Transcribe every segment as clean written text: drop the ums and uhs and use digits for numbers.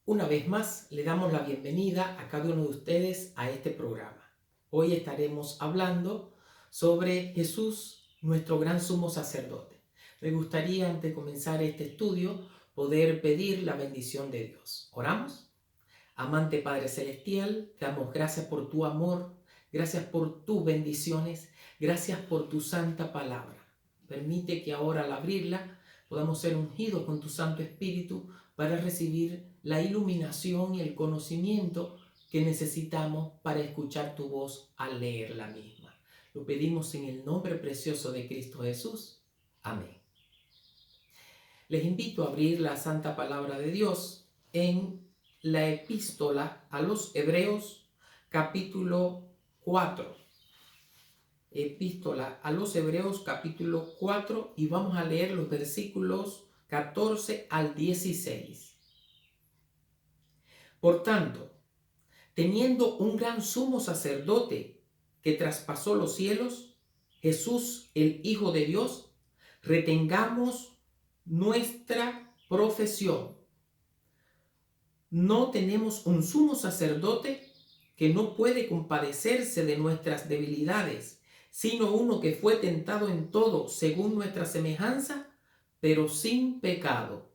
Una vez más, le damos la bienvenida a cada uno de ustedes a este programa. Hoy estaremos hablando sobre Jesús, nuestro gran sumo sacerdote. Me gustaría, antes de comenzar este estudio, poder pedir la bendición de Dios. ¿Oramos? Amante Padre Celestial, te damos gracias por tu amor, gracias por tus bendiciones, gracias por tu santa palabra. Permite que ahora al abrirla podamos ser ungidos con tu Santo Espíritu para recibir la iluminación y el conocimiento que necesitamos para escuchar tu voz al leer la misma. Lo pedimos en el nombre precioso de Cristo Jesús. Amén. Les invito a abrir la santa palabra de Dios en la epístola a los Hebreos, capítulo 4. Epístola a los Hebreos, capítulo 4, y vamos a leer los versículos 14 al 16. Por tanto, teniendo un gran sumo sacerdote que traspasó los cielos, Jesús, el Hijo de Dios, retengamos nuestra profesión. No tenemos un sumo sacerdote que no puede compadecerse de nuestras debilidades, sino uno que fue tentado en todo según nuestra semejanza, pero sin pecado.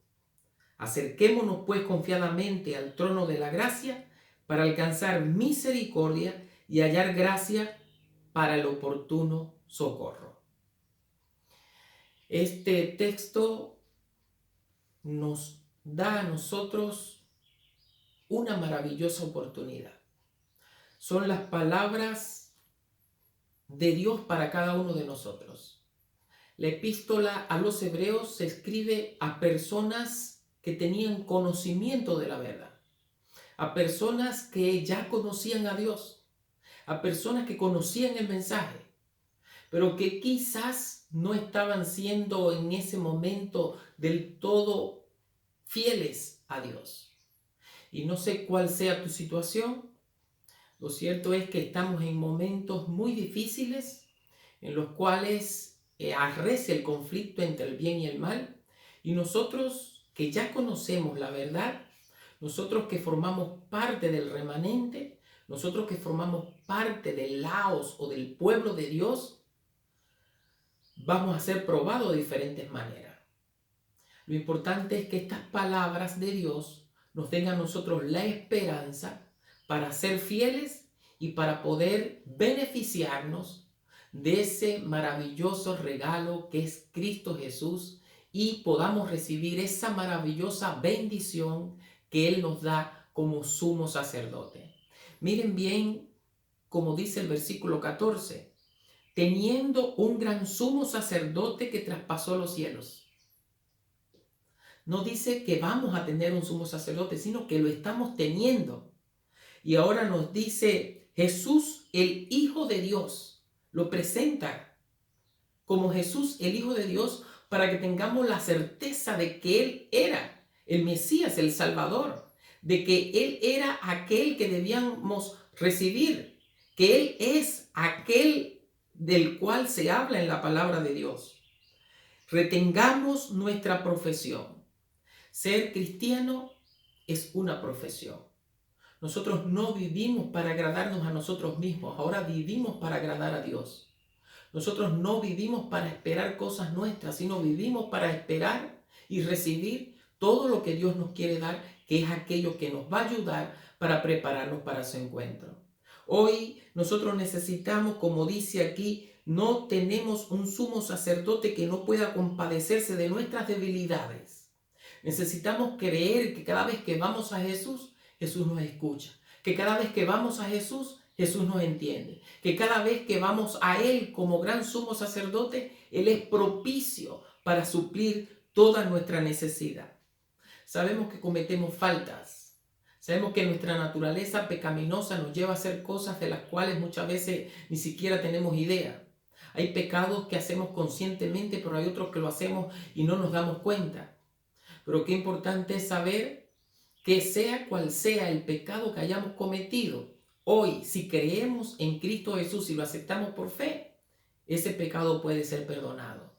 Acerquémonos pues confiadamente al trono de la gracia para alcanzar misericordia y hallar gracia para el oportuno socorro. Este texto nos da a nosotros una maravillosa oportunidad. Son las palabras de Dios para cada uno de nosotros. La epístola a los Hebreos se escribe a personas que tenían conocimiento de la verdad, a personas que ya conocían a Dios, a personas que conocían el mensaje, pero que quizás no estaban siendo en ese momento del todo fieles a Dios. Y no sé cuál sea tu situación. Lo cierto es que estamos en momentos muy difíciles en los cuales arrecia el conflicto entre el bien y el mal. Y nosotros que ya conocemos la verdad, nosotros que formamos parte del remanente, nosotros que formamos parte del laos o del pueblo de Dios, vamos a ser probados de diferentes maneras. Lo importante es que estas palabras de Dios nos den a nosotros la esperanza para ser fieles y para poder beneficiarnos de ese maravilloso regalo que es Cristo Jesús y podamos recibir esa maravillosa bendición que Él nos da como sumo sacerdote. Miren bien como dice el versículo 14, teniendo un gran sumo sacerdote que traspasó los cielos. No dice que vamos a tener un sumo sacerdote, sino que lo estamos teniendo. Y ahora nos dice Jesús, el Hijo de Dios. Lo presenta como Jesús, el Hijo de Dios, para que tengamos la certeza de que Él era el Mesías, el Salvador, de que Él era aquel que debíamos recibir, que Él es aquel del cual se habla en la palabra de Dios. Retengamos nuestra profesión. Ser cristiano es una profesión. Nosotros no vivimos para agradarnos a nosotros mismos, ahora vivimos para agradar a Dios. Nosotros no vivimos para esperar cosas nuestras, sino vivimos para esperar y recibir todo lo que Dios nos quiere dar, que es aquello que nos va a ayudar para prepararnos para su encuentro. Hoy nosotros necesitamos, como dice aquí, no tenemos un sumo sacerdote que no pueda compadecerse de nuestras debilidades. Necesitamos creer que cada vez que vamos a Jesús, Jesús nos escucha. Que cada vez que vamos a Jesús, Jesús nos entiende. Que cada vez que vamos a Él como gran sumo sacerdote, Él es propicio para suplir toda nuestra necesidad. Sabemos que cometemos faltas. Sabemos que nuestra naturaleza pecaminosa nos lleva a hacer cosas de las cuales muchas veces ni siquiera tenemos idea. Hay pecados que hacemos conscientemente, pero hay otros que lo hacemos y no nos damos cuenta. Pero qué importante es saber que sea cual sea el pecado que hayamos cometido, hoy, si creemos en Cristo Jesús y lo aceptamos por fe, ese pecado puede ser perdonado.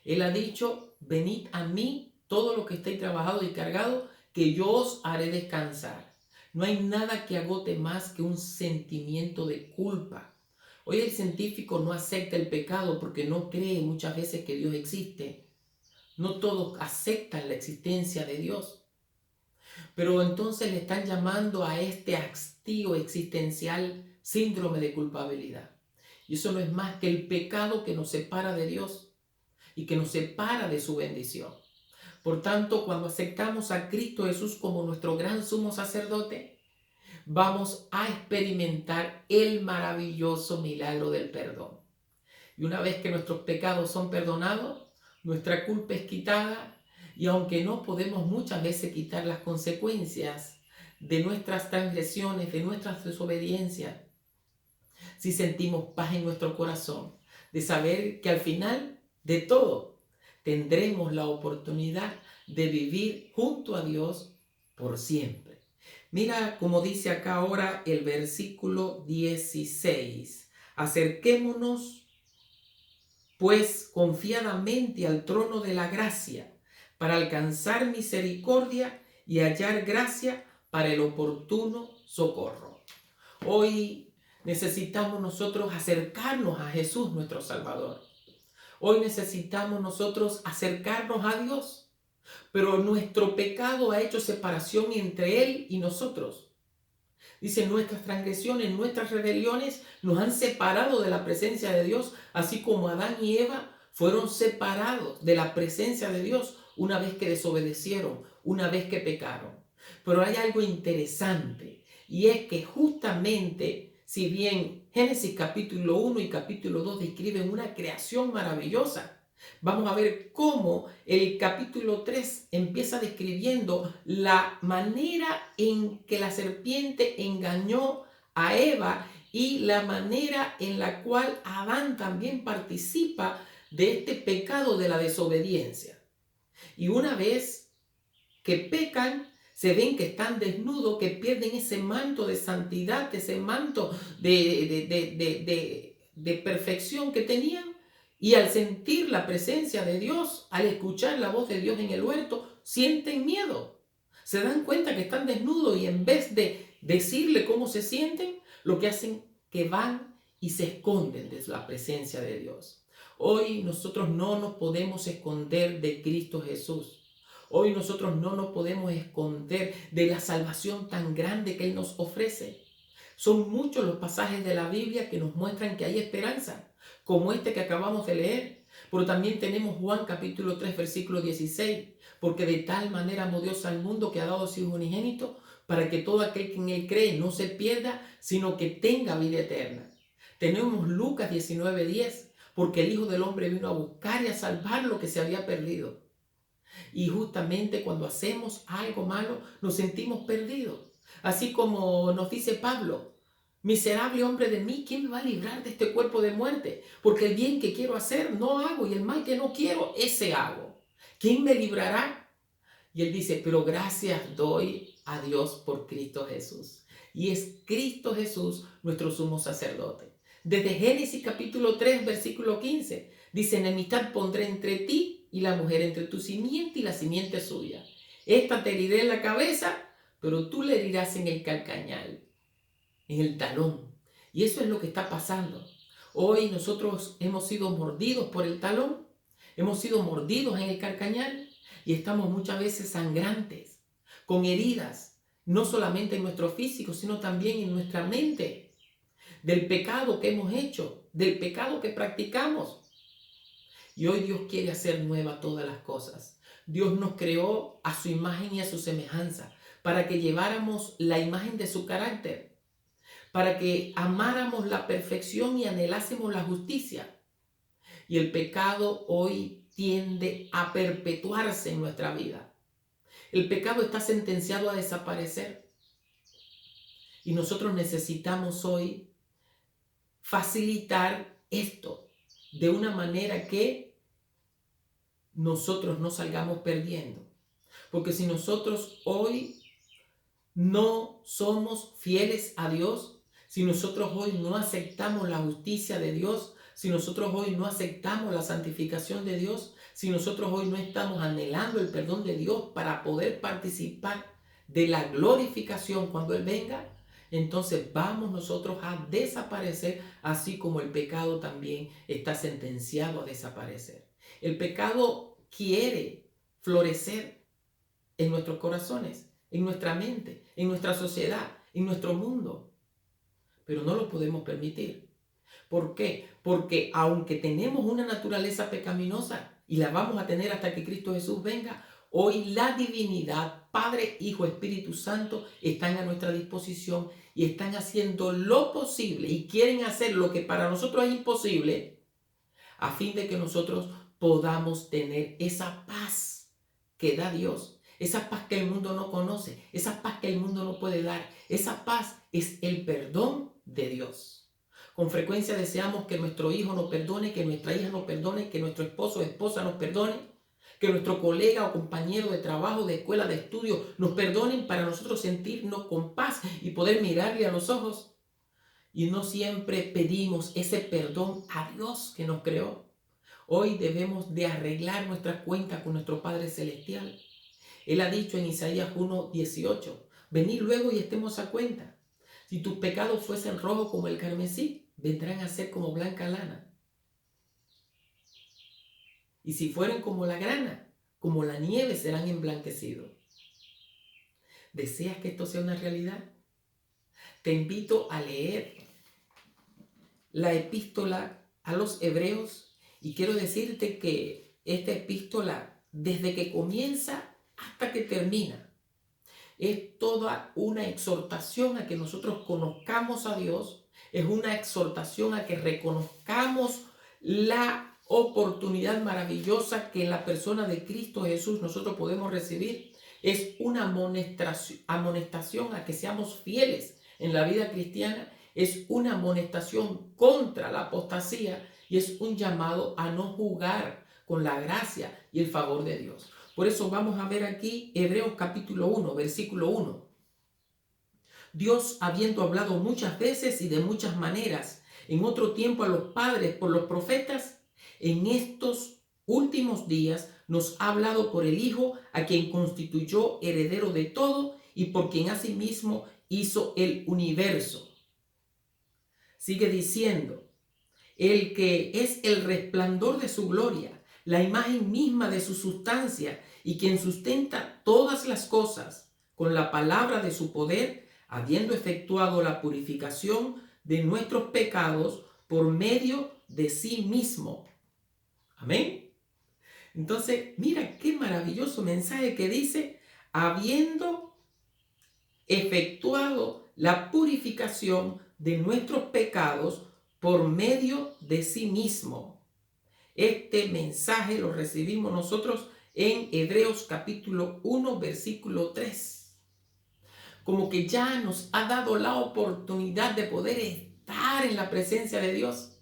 Él ha dicho, venid a mí todos los que estéis trabajados y cargados, que yo os haré descansar. No hay nada que agote más que un sentimiento de culpa. Hoy el científico no acepta el pecado porque no cree muchas veces que Dios existe. No todos aceptan la existencia de Dios. Pero entonces le están llamando a este hastío existencial síndrome de culpabilidad. Y eso no es más que el pecado que nos separa de Dios y que nos separa de su bendición. Por tanto, cuando aceptamos a Cristo Jesús como nuestro gran sumo sacerdote, vamos a experimentar el maravilloso milagro del perdón. Y una vez que nuestros pecados son perdonados, nuestra culpa es quitada, y aunque no podemos muchas veces quitar las consecuencias de nuestras transgresiones, de nuestras desobediencias, si sentimos paz en nuestro corazón, de saber que al final de todo tendremos la oportunidad de vivir junto a Dios por siempre. Mira como dice acá ahora el versículo 16. Acerquémonos pues confiadamente al trono de la gracia para alcanzar misericordia y hallar gracia para el oportuno socorro. Hoy necesitamos nosotros acercarnos a Jesús nuestro Salvador. Hoy necesitamos nosotros acercarnos a Dios, pero nuestro pecado ha hecho separación entre Él y nosotros. Dice, nuestras transgresiones, nuestras rebeliones nos han separado de la presencia de Dios, así como Adán y Eva fueron separados de la presencia de Dios una vez que desobedecieron, una vez que pecaron. Pero hay algo interesante, y es que justamente, si bien Génesis capítulo 1 y capítulo 2 describen una creación maravillosa, vamos a ver cómo el capítulo 3 empieza describiendo la manera en que la serpiente engañó a Eva y la manera en la cual Adán también participa de este pecado de la desobediencia. Y una vez que pecan, se ven que están desnudos, que pierden ese manto de santidad, ese manto de perfección que tenían. Y al sentir la presencia de Dios, al escuchar la voz de Dios en el huerto, sienten miedo. Se dan cuenta que están desnudos y en vez de decirle cómo se sienten, lo que hacen que van y se esconden de la presencia de Dios. Hoy nosotros no nos podemos esconder de Cristo Jesús. Hoy nosotros no nos podemos esconder de la salvación tan grande que Él nos ofrece. Son muchos los pasajes de la Biblia que nos muestran que hay esperanza, como este que acabamos de leer. Pero también tenemos Juan capítulo 3, versículo 16. Porque de tal manera amó Dios al mundo que ha dado a su Hijo unigénito, para que todo aquel que en Él cree no se pierda, sino que tenga vida eterna. Tenemos Lucas 19, 10. Porque el Hijo del Hombre vino a buscar y a salvar lo que se había perdido. Y justamente cuando hacemos algo malo, nos sentimos perdidos. Así como nos dice Pablo, miserable hombre de mí, ¿quién me va a librar de este cuerpo de muerte? Porque el bien que quiero hacer no hago y el mal que no quiero, ese hago. ¿Quién me librará? Y él dice, pero gracias doy a Dios por Cristo Jesús. Y es Cristo Jesús nuestro sumo sacerdote. Desde Génesis capítulo 3, versículo 15, dice, enemistad pondré entre ti y la mujer, entre tu simiente y la simiente suya. Esta te heriré en la cabeza, pero tú le herirás en el calcañal, en el talón. Y eso es lo que está pasando. Hoy nosotros hemos sido mordidos por el talón, hemos sido mordidos en el calcañal y estamos muchas veces sangrantes, con heridas, no solamente en nuestro físico, sino también en nuestra mente, del pecado que hemos hecho, del pecado que practicamos. Y hoy Dios quiere hacer nueva todas las cosas. Dios nos creó a su imagen y a su semejanza para que lleváramos la imagen de su carácter, para que amáramos la perfección y anhelásemos la justicia. Y el pecado hoy tiende a perpetuarse en nuestra vida. El pecado está sentenciado a desaparecer. Y nosotros necesitamos hoy facilitar esto de una manera que nosotros no salgamos perdiendo. Porque si nosotros hoy no somos fieles a Dios, si nosotros hoy no aceptamos la justicia de Dios, si nosotros hoy no aceptamos la santificación de Dios, Si nosotros hoy no estamos anhelando el perdón de Dios para poder participar de la glorificación cuando Él venga, entonces vamos nosotros a desaparecer, así como el pecado también está sentenciado a desaparecer. El pecado quiere florecer en nuestros corazones, en nuestra mente, en nuestra sociedad, en nuestro mundo, pero no lo podemos permitir. ¿Por qué? Porque aunque tenemos una naturaleza pecaminosa y la vamos a tener hasta que Cristo Jesús venga, hoy la divinidad, Padre, Hijo, Espíritu Santo, están a nuestra disposición y están haciendo lo posible y quieren hacer lo que para nosotros es imposible, a fin de que nosotros podamos tener esa paz que da Dios, esa paz que el mundo no conoce, esa paz que el mundo no puede dar. Esa paz es el perdón de Dios. Con frecuencia deseamos que nuestro hijo nos perdone, que nuestra hija nos perdone, que nuestro esposo o esposa nos perdone, que nuestro colega o compañero de trabajo, de escuela, de estudio nos perdonen para nosotros sentirnos con paz y poder mirarle a los ojos. Y no siempre pedimos ese perdón a Dios que nos creó. Hoy debemos de arreglar nuestras cuentas con nuestro Padre Celestial. Él ha dicho en Isaías 1:18, venid luego y estemos a cuenta. Si tus pecados fuesen rojos como el carmesí, vendrán a ser como blanca lana. Y si fueren como la grana, como la nieve, serán emblanquecidos. ¿Deseas que esto sea una realidad? Te invito a leer la epístola a los Hebreos y quiero decirte que esta epístola, desde que comienza hasta que termina, es toda una exhortación a que nosotros conozcamos a Dios, es una exhortación a que reconozcamos la oportunidad maravillosa que en la persona de Cristo Jesús nosotros podemos recibir. Es una amonestación a que seamos fieles en la vida cristiana, es una amonestación contra la apostasía y es un llamado a no jugar con la gracia y el favor de Dios. Por eso vamos a ver aquí Hebreos capítulo 1, versículo 1. Dios, habiendo hablado muchas veces y de muchas maneras en otro tiempo a los padres por los profetas, en estos últimos días nos ha hablado por el Hijo, a quien constituyó heredero de todo y por quien asimismo hizo el universo. Sigue diciendo, el que es el resplandor de su gloria, la imagen misma de su sustancia y quien sustenta todas las cosas con la palabra de su poder, habiendo efectuado la purificación de nuestros pecados por medio de sí mismo. Amén. Entonces, mira qué maravilloso mensaje que dice, habiendo efectuado la purificación de nuestros pecados por medio de sí mismo. Este mensaje lo recibimos nosotros en Hebreos capítulo 1, versículo 3. Como que ya nos ha dado la oportunidad de poder estar en la presencia de Dios.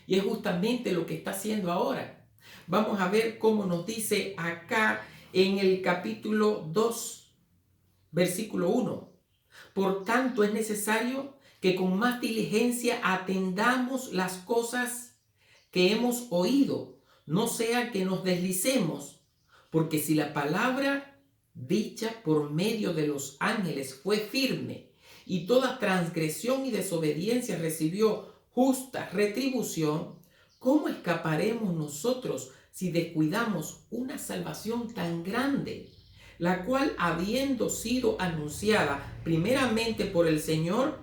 Y es justamente lo que está haciendo ahora. Vamos a ver cómo nos dice acá en el capítulo 2, versículo 1. Por tanto, es necesario que con más diligencia atendamos las cosas que hemos oído, no sea que nos deslicemos, porque si la palabra dicha por medio de los ángeles fue firme, y toda transgresión y desobediencia recibió justa retribución, ¿cómo escaparemos nosotros si descuidamos una salvación tan grande, la cual, habiendo sido anunciada primeramente por el Señor,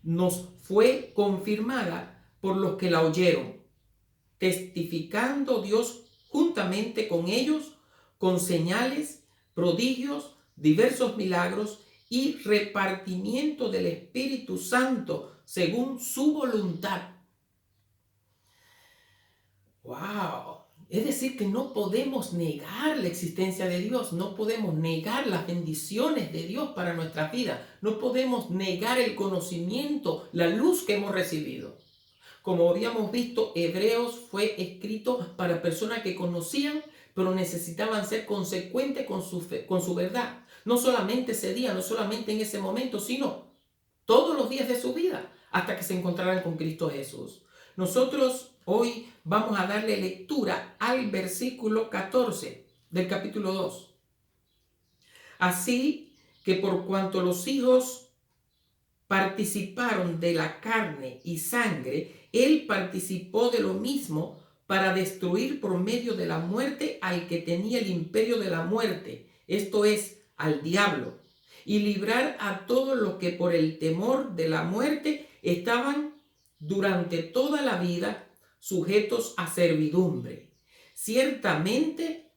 nos fue confirmada por los que la oyeron, testificando Dios juntamente con ellos con señales, prodigios, diversos milagros y repartimiento del Espíritu Santo según su voluntad. ¡Wow! Es decir, que no podemos negar la existencia de Dios, no podemos negar las bendiciones de Dios para nuestra vida, no podemos negar el conocimiento, la luz que hemos recibido. Como habíamos visto, Hebreos fue escrito para personas que conocían, pero necesitaban ser consecuentes con su verdad. No solamente ese día, no solamente en ese momento, sino todos los días de su vida, hasta que se encontraran con Cristo Jesús. Nosotros hoy vamos a darle lectura al versículo 14 del capítulo 2. Así que por cuanto los hijos participaron de la carne y sangre, él participó de lo mismo para destruir por medio de la muerte al que tenía el imperio de la muerte, esto es, al diablo, y librar a todos los que por el temor de la muerte estaban durante toda la vida sujetos a servidumbre. Ciertamente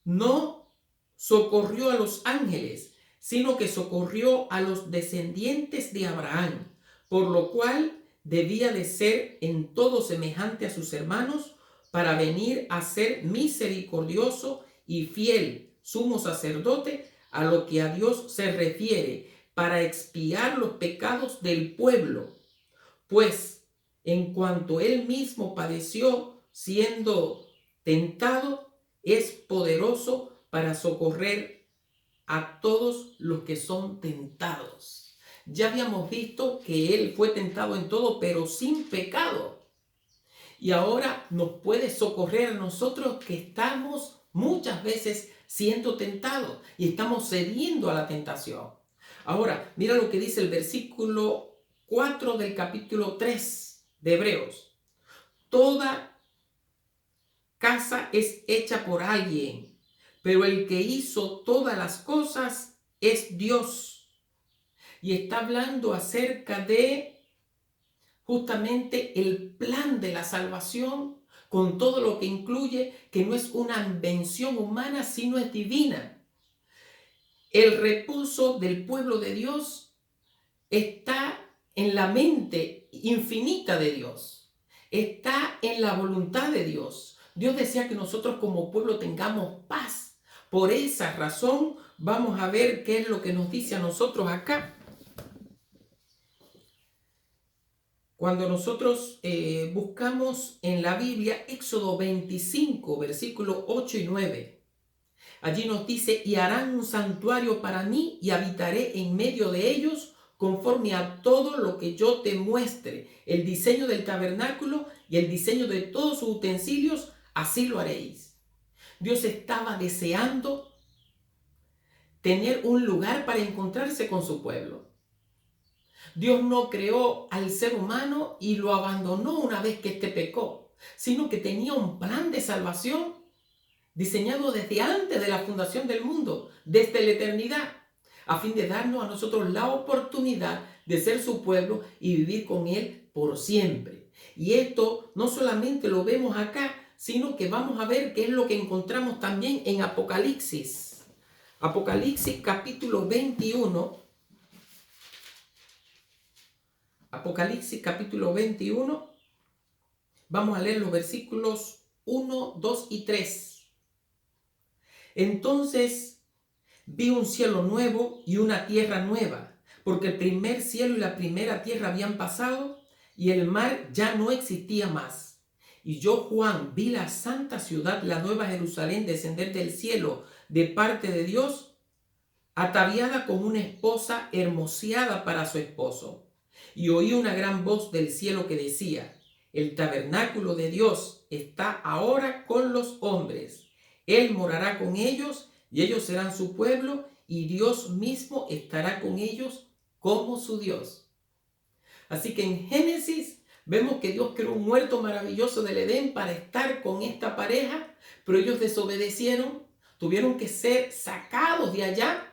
no socorrió a los ángeles, sino que socorrió a los descendientes de Abraham, por lo cual debía de ser en todo semejante a sus hermanos, para venir a ser misericordioso y fiel sumo sacerdote a lo que a Dios se refiere, para expiar los pecados del pueblo. Pues en cuanto él mismo padeció siendo tentado, es poderoso para socorrer a todos los que son tentados. Ya habíamos visto que él fue tentado en todo, pero sin pecado. Y ahora nos puede socorrer a nosotros que estamos muchas veces siendo tentados y estamos cediendo a la tentación. Ahora, mira lo que dice el versículo 4 del capítulo 3 de Hebreos. Toda casa es hecha por alguien, pero el que hizo todas las cosas es Dios. Y está hablando acerca de justamente el plan de la salvación, con todo lo que incluye, que no es una invención humana, sino es divina. El reposo del pueblo de Dios está en la mente infinita de Dios, está en la voluntad de Dios. Dios desea que nosotros como pueblo tengamos paz. Por esa razón vamos a ver qué es lo que nos dice a nosotros acá. Cuando nosotros buscamos en la Biblia Éxodo 25, versículos 8 y 9, allí nos dice: y harán un santuario para mí y habitaré en medio de ellos conforme a todo lo que yo te muestre. El diseño del tabernáculo y el diseño de todos sus utensilios, así lo haréis. Dios estaba deseando tener un lugar para encontrarse con su pueblo. Dios no creó al ser humano y lo abandonó una vez que éste pecó, sino que tenía un plan de salvación diseñado desde antes de la fundación del mundo, desde la eternidad, a fin de darnos a nosotros la oportunidad de ser su pueblo y vivir con él por siempre. Y esto no solamente lo vemos acá, sino que vamos a ver qué es lo que encontramos también en Apocalipsis. Apocalipsis capítulo 21. Apocalipsis capítulo 21. Vamos a leer los versículos 1, 2 y 3. Entonces vi un cielo nuevo y una tierra nueva, porque el primer cielo y la primera tierra habían pasado y el mar ya no existía más. Y yo, Juan, vi la santa ciudad, la nueva Jerusalén, descender del cielo de parte de Dios, ataviada como una esposa hermoseada para su esposo. Y oí una gran voz del cielo que decía: el tabernáculo de Dios está ahora con los hombres. Él morará con ellos y ellos serán su pueblo y Dios mismo estará con ellos como su Dios. Así que en Génesis vemos que Dios creó un huerto maravilloso del Edén para estar con esta pareja, pero ellos desobedecieron, tuvieron que ser sacados de allá.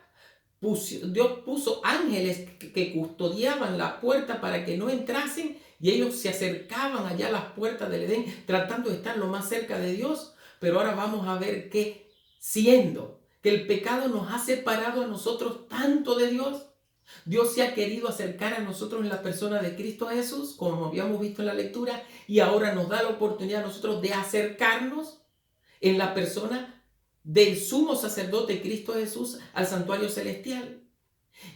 Dios puso ángeles que custodiaban la puerta para que no entrasen y ellos se acercaban allá a las puertas del Edén tratando de estar lo más cerca de Dios. Pero ahora vamos a ver que siendo que el pecado nos ha separado a nosotros tanto de Dios, Dios se ha querido acercar a nosotros en la persona de Cristo Jesús, como habíamos visto en la lectura, y ahora nos da la oportunidad a nosotros de acercarnos en la persona del sumo sacerdote Cristo Jesús al santuario celestial.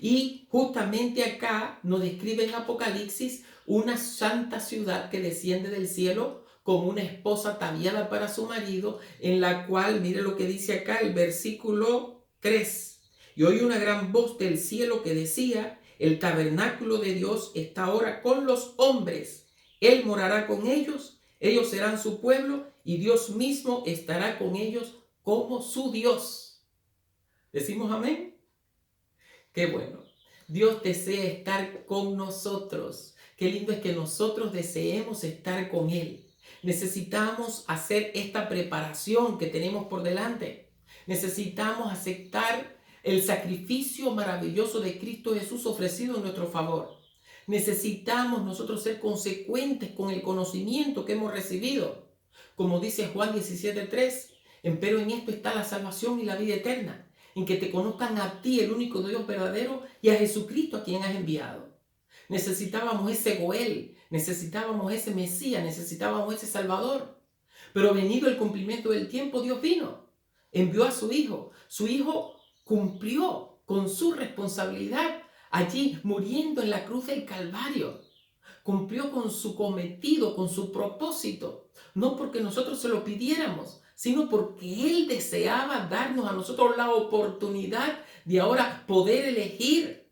Y justamente acá nos describe en Apocalipsis una santa ciudad que desciende del cielo como una esposa ataviada para su marido, en la cual, mire lo que dice acá el versículo 3. Y oí una gran voz del cielo que decía: el tabernáculo de Dios está ahora con los hombres. Él morará con ellos, ellos serán su pueblo y Dios mismo estará con ellos como su Dios. ¿Decimos amén? Qué bueno. Dios desea estar con nosotros. Qué lindo es que nosotros deseemos estar con Él. Necesitamos hacer esta preparación que tenemos por delante. Necesitamos aceptar el sacrificio maravilloso de Cristo Jesús ofrecido en nuestro favor. Necesitamos nosotros ser consecuentes con el conocimiento que hemos recibido. Como dice Juan 17:3, empero en esto está la salvación y la vida eterna, en que te conozcan a ti, el único Dios verdadero, y a Jesucristo a quien has enviado. Necesitábamos ese Goel, necesitábamos ese Mesías, necesitábamos ese Salvador. Pero venido el cumplimiento del tiempo, Dios vino, envió a su Hijo. Su Hijo cumplió con su responsabilidad allí muriendo en la cruz del Calvario. Cumplió con su cometido, con su propósito, no porque nosotros se lo pidiéramos, sino porque Él deseaba darnos a nosotros la oportunidad de ahora poder elegir,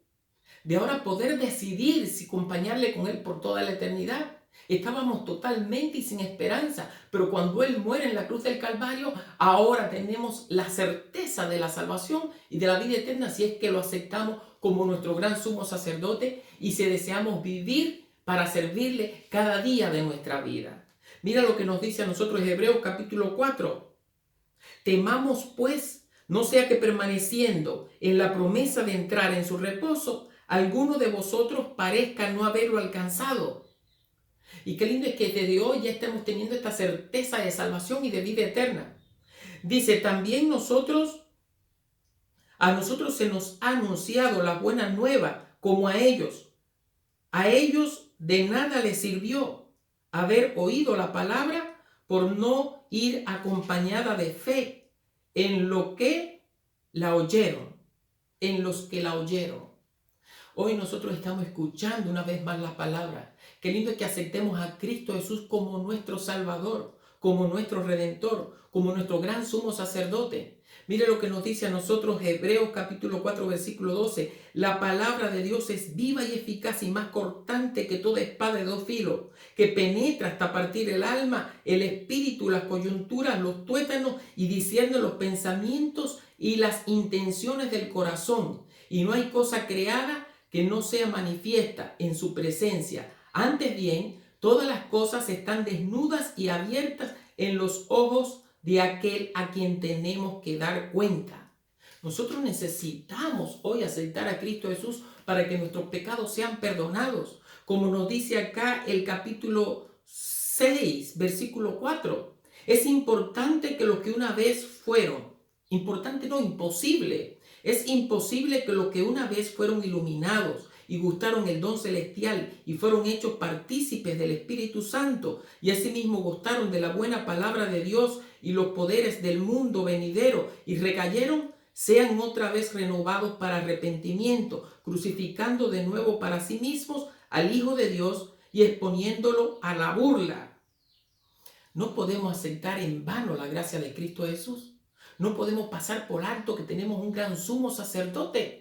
de ahora poder decidir si acompañarle con Él por toda la eternidad. Estábamos totalmente y sin esperanza, pero cuando Él muere en la cruz del Calvario, ahora tenemos la certeza de la salvación y de la vida eterna si es que lo aceptamos como nuestro gran sumo sacerdote y si deseamos vivir para servirle cada día de nuestra vida. Mira lo que nos dice a nosotros Hebreos capítulo 4. Temamos pues, no sea que permaneciendo en la promesa de entrar en su reposo, alguno de vosotros parezca no haberlo alcanzado. Y qué lindo es que desde hoy ya estamos teniendo esta certeza de salvación y de vida eterna. Dice, también a nosotros se nos ha anunciado la buena nueva como a ellos. A ellos de nada les sirvió haber oído la palabra por no ir acompañada de fe en lo que la oyeron, en los que la oyeron. Hoy nosotros estamos escuchando una vez más la palabra. Qué lindo es que aceptemos a Cristo Jesús como nuestro Salvador, como nuestro Redentor, como nuestro gran sumo sacerdote. Mire lo que nos dice a nosotros Hebreos capítulo 4 versículo 12. La palabra de Dios es viva y eficaz y más cortante que toda espada de dos filos, que penetra hasta partir el alma, el espíritu, las coyunturas, los tuétanos y discierne los pensamientos y las intenciones del corazón. Y no hay cosa creada que no sea manifiesta en su presencia. Antes bien, todas las cosas están desnudas y abiertas en los ojos de aquel a quien tenemos que dar cuenta. Nosotros necesitamos hoy aceptar a Cristo Jesús para que nuestros pecados sean perdonados. Como nos dice acá el capítulo 6, versículo 4. Es importante que los que una vez fueron, importante no, imposible. Es imposible que los que una vez fueron iluminados y gustaron el don celestial y fueron hechos partícipes del Espíritu Santo y asimismo gustaron de la buena palabra de Dios y los poderes del mundo venidero y recayeron, sean otra vez renovados para arrepentimiento, crucificando de nuevo para sí mismos al Hijo de Dios y exponiéndolo a la burla. No podemos aceptar en vano la gracia de Cristo Jesús. No podemos pasar por alto que tenemos un gran sumo sacerdote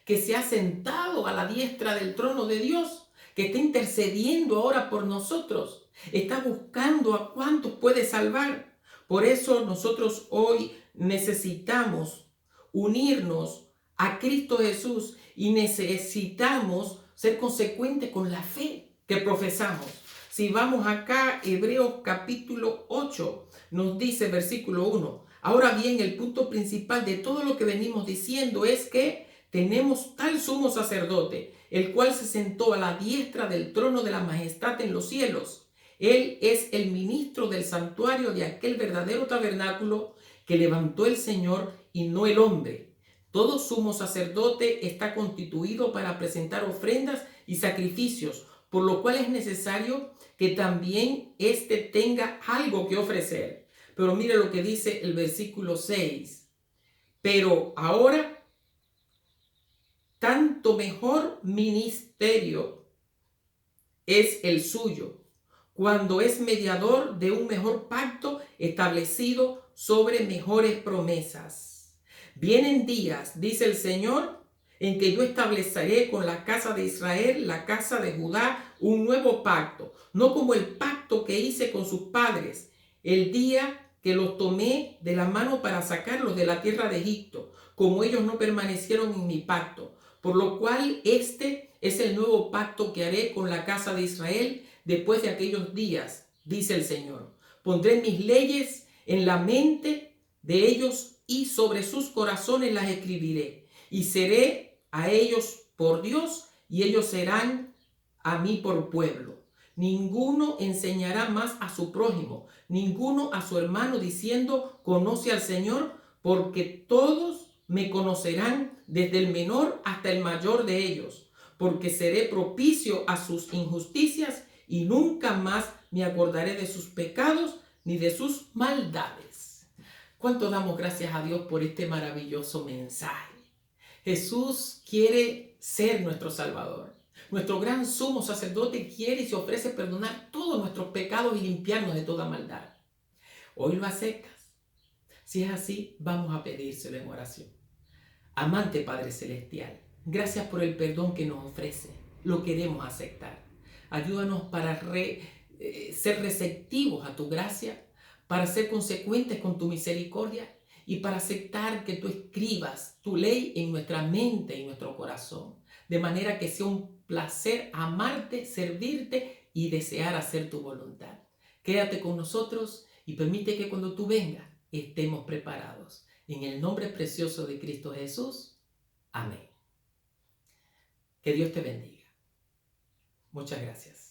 que se ha sentado a la diestra del trono de Dios, que está intercediendo ahora por nosotros, está buscando a cuántos puede salvar. Por eso nosotros hoy necesitamos unirnos a Cristo Jesús y necesitamos ser consecuentes con la fe que profesamos. Si vamos acá, Hebreos capítulo 8, nos dice versículo 1. Ahora bien, el punto principal de todo lo que venimos diciendo es que tenemos tal sumo sacerdote, el cual se sentó a la diestra del trono de la majestad en los cielos. Él es el ministro del santuario de aquel verdadero tabernáculo que levantó el Señor y no el hombre. Todo sumo sacerdote está constituido para presentar ofrendas y sacrificios, por lo cual es necesario que también éste tenga algo que ofrecer. Pero mire lo que dice el versículo 6. Pero ahora, tanto mejor ministerio es el suyo, cuando es mediador de un mejor pacto establecido sobre mejores promesas. Vienen días, dice el Señor, en que yo estableceré con la casa de Israel, la casa de Judá, un nuevo pacto, no como el pacto que hice con sus padres el día que los tomé de la mano para sacarlos de la tierra de Egipto, como ellos no permanecieron en mi pacto. Por lo cual este es el nuevo pacto que haré con la casa de Israel después de aquellos días, dice el Señor. Pondré mis leyes en la mente de ellos y sobre sus corazones las escribiré. Y seré a ellos por Dios y ellos serán a mí por pueblo. Ninguno enseñará más a su prójimo, ninguno a su hermano diciendo, conoce al Señor, porque todos me conocerán desde el menor hasta el mayor de ellos, porque seré propicio a sus injusticias y nunca más me acordaré de sus pecados ni de sus maldades. ¿Cuánto damos gracias a Dios por este maravilloso mensaje? Jesús quiere ser nuestro Salvador. Nuestro gran sumo sacerdote quiere y se ofrece perdonar todos nuestros pecados y limpiarnos de toda maldad. Hoy lo aceptas. Si es así, vamos a pedírselo en oración. Amante Padre Celestial, gracias por el perdón que nos ofrece. Lo queremos aceptar. Ayúdanos para ser receptivos a tu gracia, para ser consecuentes con tu misericordia y para aceptar que tú escribas tu ley en nuestra mente y nuestro corazón, de manera que sea un placer amarte, servirte y desear hacer tu voluntad. Quédate con nosotros y permite que cuando tú vengas estemos preparados. En el nombre precioso de Cristo Jesús. Amén. Que Dios te bendiga. Muchas gracias.